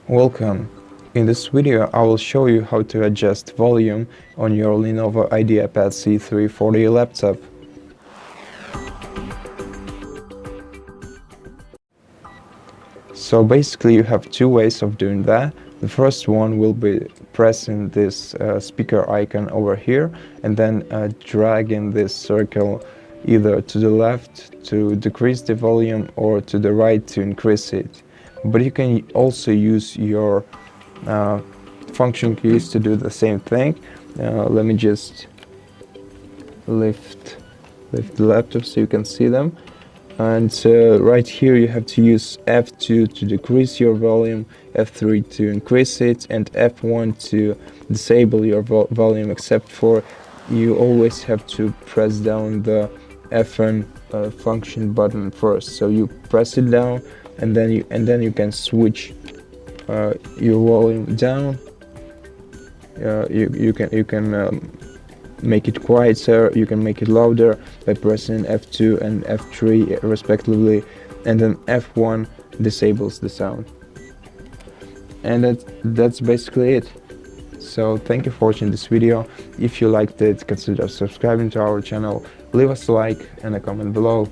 Welcome. In this video I will show you how to adjust volume on your LENOVO Ideapad C340 laptop. So basically you have two ways of doing that. The first one will be pressing this speaker icon over here and then dragging this circle either to the left to decrease the volume or to the right to increase it. But you can also use your function keys to do the same thing. Let me just lift the laptop so you can see them. And right here you have to use F2 to decrease your volume, F3 to increase it, and F1 to disable your volume, except for you always have to press down the Fn function button first. So you press it down and then you can switch your volume down. You can make it quieter, you can make it louder by pressing F2 and F3 respectively, and then F1 disables the sound. And that's basically it. So thank you for watching this video. If you liked it, consider subscribing to our channel, leave us a like and a comment below.